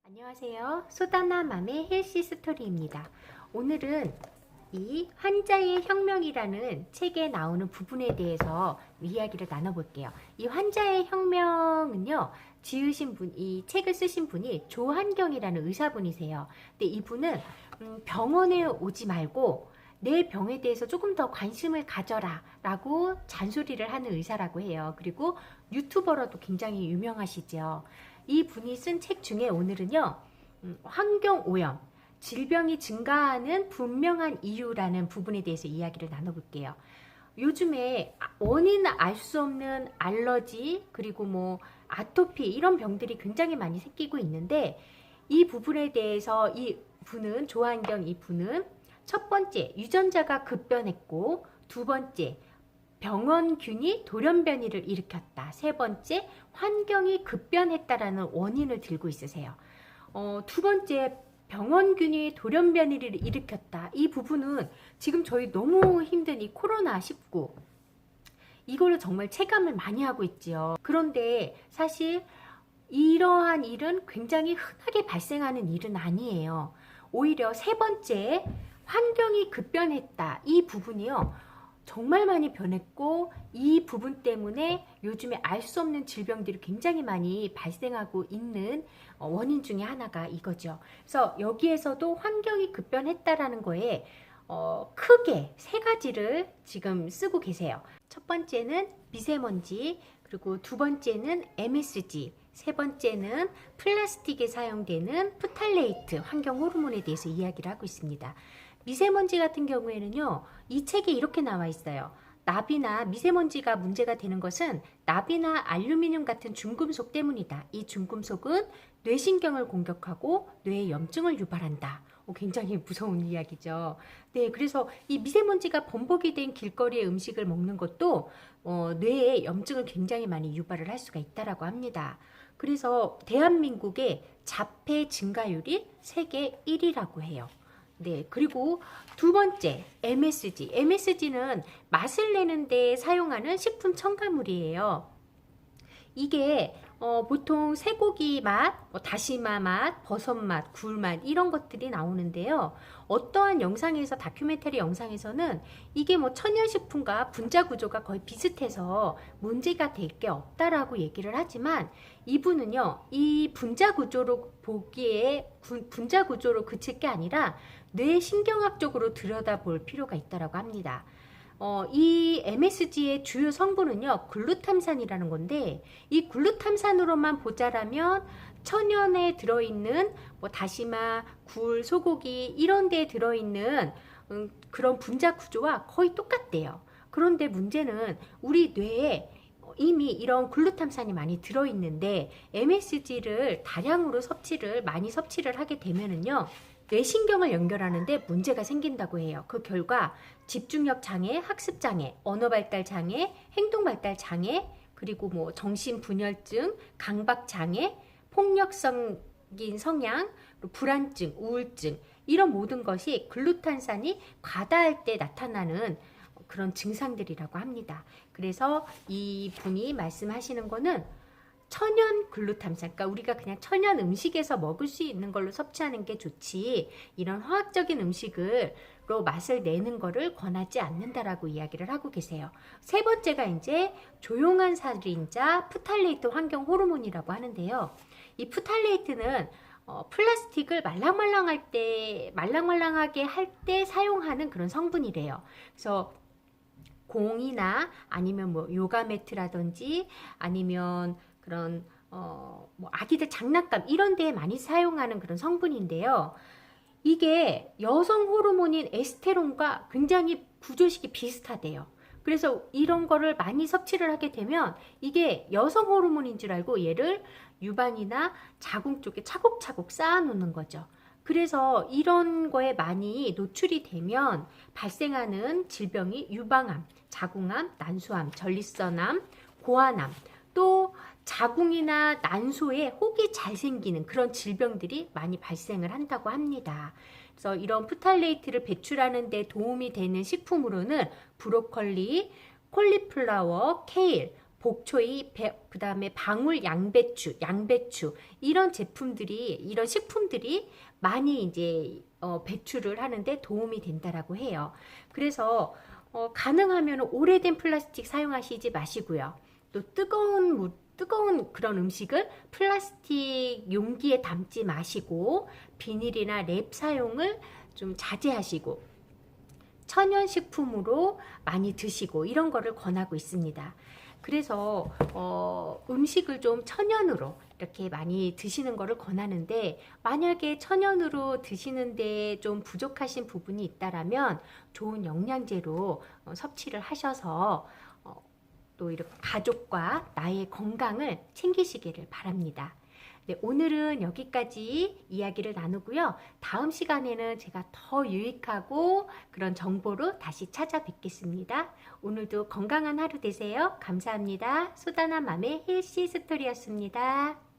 안녕하세요. 소다나맘의 헬시 스토리입니다. 오늘은 이 환자의 혁명이라는 책에 나오는 부분에 대해서 이야기를 나눠볼게요. 이 환자의 혁명은요, 이 책을 쓰신 분이 조한경이라는 의사분이세요. 근데 이분은 병원에 오지 말고 내 병에 대해서 조금 더 관심을 가져라 라고 잔소리를 하는 의사라고 해요. 그리고 유튜버로도 굉장히 유명하시죠. 이 분이 쓴 책 중에 오늘은요, 환경오염, 질병이 증가하는 분명한 이유라는 부분에 대해서 이야기를 나눠볼게요. 요즘에 원인을 알 수 없는 알러지, 그리고 뭐 아토피 이런 병들이 굉장히 많이 생기고 있는데, 이 부분에 대해서 이 분은, 조한경 이 분은 첫 번째, 유전자가 급변했고, 두 번째, 병원균이 돌연변이를 일으켰다. 세 번째, 환경이 급변했다라는 원인을 들고 있으세요. 두 번째, 병원균이 돌연변이를 일으켰다. 이 부분은 지금 저희 너무 힘든 이 코로나19 이걸로 정말 체감을 많이 하고 있지요. 그런데 사실 이러한 일은 굉장히 흔하게 발생하는 일은 아니에요. 오히려 세 번째, 환경이 급변했다. 이 부분이요, 정말 많이 변했고, 이 부분 때문에 요즘에 알 수 없는 질병들이 굉장히 많이 발생하고 있는 원인 중에 하나가 이거죠. 그래서 여기에서도 환경이 급변했다라는 거에 크게 세 가지를 지금 쓰고 계세요. 첫 번째는 미세먼지, 그리고 두 번째는 MSG, 세 번째는 플라스틱에 사용되는 프탈레이트, 환경 호르몬에 대해서 이야기를 하고 있습니다. 미세먼지 같은 경우에는요, 이 책에 이렇게 나와 있어요. 납이나 미세먼지가 문제가 되는 것은 납이나 알루미늄 같은 중금속 때문이다. 이 중금속은 뇌신경을 공격하고 뇌에 염증을 유발한다. 굉장히 무서운 이야기죠. 네, 그래서 이 미세먼지가 범벅이 된 길거리의 음식을 먹는 것도 뇌에 염증을 굉장히 많이 유발을 할 수가 있다라고 합니다. 그래서 대한민국의 자폐 증가율이 세계 1위라고 해요. 네, 그리고 두 번째, MSG. MSG는 맛을 내는 데 사용하는 식품 첨가물이에요. 이게 보통 쇠고기 맛, 다시마 맛, 버섯 맛, 굴 맛 이런 것들이 나오는데요. 어떠한 영상에서, 다큐멘터리 영상에서는 이게 뭐 천연식품과 분자 구조가 거의 비슷해서 문제가 될 게 없다라고 얘기를 하지만, 이분은요, 이 분자 구조로 보기에 분자 구조로 그칠 게 아니라 뇌신경학적으로 들여다볼 필요가 있다라고 합니다. 이 MSG의 주요 성분은요, 글루탐산이라는 건데, 이 글루탐산으로만 보자라면 천연에 들어있는 뭐 다시마, 굴, 소고기 이런 데에 들어있는 그런 분자 구조와 거의 똑같대요. 그런데 문제는 우리 뇌에 이미 이런 글루탐산이 많이 들어있는데, MSG를 다량으로 많이 섭취를 하게 되면은요, 뇌신경을 연결하는데 문제가 생긴다고 해요. 그 결과 집중력 장애, 학습 장애, 언어 발달 장애, 행동 발달 장애, 그리고 뭐 정신분열증, 강박 장애, 폭력적인 성향, 불안증, 우울증 이런 모든 것이 글루탄산이 과다할 때 나타나는 그런 증상들이라고 합니다. 그래서 이 분이 말씀하시는 거는 천연 글루탐산, 그러니까 우리가 그냥 천연 음식에서 먹을 수 있는 걸로 섭취하는 게 좋지, 이런 화학적인 음식으로 맛을 내는 거를 권하지 않는다라고 이야기를 하고 계세요. 세 번째가 이제 조용한 살인자 프탈레이트 환경 호르몬이라고 하는데요. 이 프탈레이트는 플라스틱을 말랑말랑하게 할 때 사용하는 그런 성분이래요. 그래서 공이나 아니면 뭐 요가 매트라든지 아니면 그런 뭐 아기들 장난감 이런 데에 많이 사용하는 그런 성분인데요. 이게 여성 호르몬인 에스테론과 굉장히 구조식이 비슷하대요. 그래서 이런 거를 많이 섭취를 하게 되면 이게 여성 호르몬인 줄 알고 얘를 유방이나 자궁 쪽에 차곡차곡 쌓아놓는 거죠. 그래서 이런 거에 많이 노출이 되면 발생하는 질병이 유방암, 자궁암, 난소암, 전립선암, 고환암, 또 자궁이나 난소에 혹이 잘 생기는 그런 질병들이 많이 발생을 한다고 합니다. 그래서 이런 프탈레이트를 배출하는 데 도움이 되는 식품으로는 브로콜리, 콜리플라워, 케일, 복초이, 그 다음에 방울 양배추, 이런 제품들이, 이런 식품들이 많이 이제 배출을 하는데 도움이 된다라고 해요. 그래서 가능하면 오래된 플라스틱 사용하시지 마시고요. 또 뜨거운 그런 음식을 플라스틱 용기에 담지 마시고 비닐이나 랩 사용을 좀 자제하시고 천연식품으로 많이 드시고 이런 거를 권하고 있습니다. 그래서 음식을 좀 천연으로 이렇게 많이 드시는 거를 권하는데, 만약에 천연으로 드시는데 좀 부족하신 부분이 있다라면 좋은 영양제로 섭취를 하셔서 또 이렇게 가족과 나의 건강을 챙기시기를 바랍니다. 네, 오늘은 여기까지 이야기를 나누고요. 다음 시간에는 제가 더 유익하고 그런 정보로 다시 찾아뵙겠습니다. 오늘도 건강한 하루 되세요. 감사합니다. 소다나 맘의 헬시 스토리였습니다.